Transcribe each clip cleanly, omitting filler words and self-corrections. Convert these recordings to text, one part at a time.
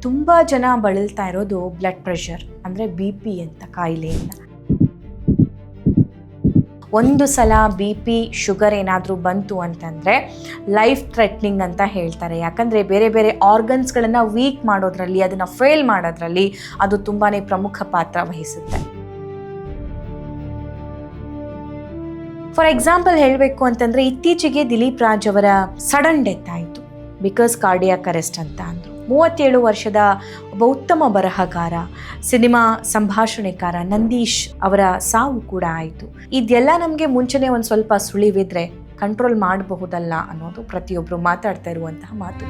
ತುಂಬ ಜನ ಬಳಲ್ತಾ ಇರೋದು ಬ್ಲಡ್ ಪ್ರೆಷರ್ ಅಂದರೆ BP ಅಂತ ಕಾಯಿಲೆಯಿಂದ. ಒಂದು ಸಲ BP ಶುಗರ್ ಏನಾದರೂ ಬಂತು ಅಂತಂದರೆ ಲೈಫ್ ಥ್ರೆಟ್ನಿಂಗ್ ಅಂತ ಹೇಳ್ತಾರೆ. ಯಾಕಂದರೆ ಬೇರೆ ಬೇರೆ ಆರ್ಗನ್ಸ್ಗಳನ್ನು ವೀಕ್ ಮಾಡೋದ್ರಲ್ಲಿ, ಅದನ್ನು ಫೇಲ್ ಮಾಡೋದ್ರಲ್ಲಿ ಅದು ತುಂಬಾ ಪ್ರಮುಖ ಪಾತ್ರ ವಹಿಸುತ್ತೆ. ಫಾರ್ ಎಕ್ಸಾಂಪಲ್ ಹೇಳಬೇಕು ಅಂತಂದರೆ ಇತ್ತೀಚೆಗೆ ದಿಲೀಪ್ ರಾಜ್ ಅವರ ಸಡನ್ ಡೆತ್ ಆಯಿತು. ಬಿಕಾಸ್ ಕಾರ್ಡಿಯಾಕ್ ಅರೆಸ್ಟ್ ಅಂತ ಅಂದರು. 37 ವರ್ಷದ ಒಬ್ಬ ಉತ್ತಮ ಬರಹಗಾರ, ಸಿನಿಮಾ ಸಂಭಾಷಣೆಕಾರ ನಂದೀಶ್ ಅವರ ಸಾವು ಕೂಡ ಆಯಿತು. ಇದೆಲ್ಲ ನಮಗೆ ಮುಂಚೆನೇ ಒಂದು ಸ್ವಲ್ಪ ಸುಳಿವಿದ್ರೆ ಕಂಟ್ರೋಲ್ ಮಾಡಬಹುದಲ್ಲ ಅನ್ನೋದು ಪ್ರತಿಯೊಬ್ಬರು ಮಾತಾಡ್ತಾ ಇರುವಂತಹ ಮಾತು.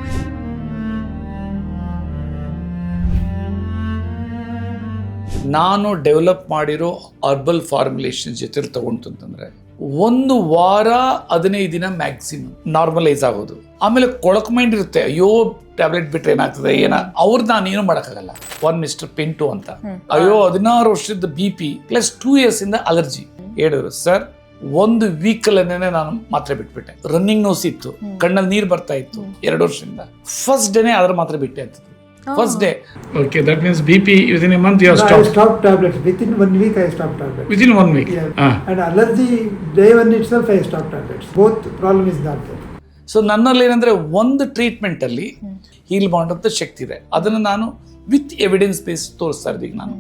ನಾನು ಡೆವಲಪ್ ಮಾಡಿರೋ ಹರ್ಬಲ್ ಫಾರ್ಮುಲೇಷನ್ ಜೊತೆ ತಗೊಂತಂದ್ರೆ 1 ವಾರ 15 ದಿನ ಮ್ಯಾಕ್ಸಿಮಮ್ ನಾರ್ಮಲೈಸ್ ಆಗೋದು. ಆಮೇಲೆ ಕೊಳಕ್ ಮೈಂಡ್ ಇರುತ್ತೆ, ಅಯ್ಯೋ ಟ್ಯಾಬ್ಲೆಟ್ ಬಿಟ್ರೆ ಏನಾಗ್ತದೆ ಅವ್ರದ್ದು ನಾನು ಏನು ಮಾಡೋಕ್ಕಾಗಲ್ಲ. ಮಿಸ್ಟರ್ ಪಿಂಟು ಅಂತ, ಅಯ್ಯೋ 16 ವರ್ಷದ BP ಪ್ಲಸ್ 2 years ಇಂದ ಅಲರ್ಜಿ. ಹೇಳಿದ್ರು ಸರ್ 1 ವೀಕಲ್ಲೇ ನಾನು ಮಾತ್ರೆ ಬಿಟ್ಬಿಟ್ಟೆ. ರನ್ನಿಂಗ್ ನೋಸ್ ಇತ್ತು, ಕಣ್ಣಲ್ಲಿ ನೀರು ಬರ್ತಾ ಇತ್ತು 2 ವರ್ಷದಿಂದ. ಫಸ್ಟ್ ಡೇನೇ ಅದ್ರ ಮಾತ್ರೆ ಬಿಟ್ಟೆ ಅಂತ. First day. Okay, that means BP within a month you have stopped. I stopped tablets. Within 1 week I stopped tablets. Within 1 week? Yeah. And allergy, day 1 itself I stopped tablets. Both problem is not there. So ನನ್ನಲ್ಲಿ ಏನಂದ್ರೆ ಒಂದು treatment ಅಲ್ಲಿ heal ಮಾಡುವಂತ ಶಕ್ತಿ ಇದೆ. ಅದನ್ನು ನಾನು with evidence base ತೋರಿಸ್ತಾ ಇದ್ದೀನಿ ನಾನು.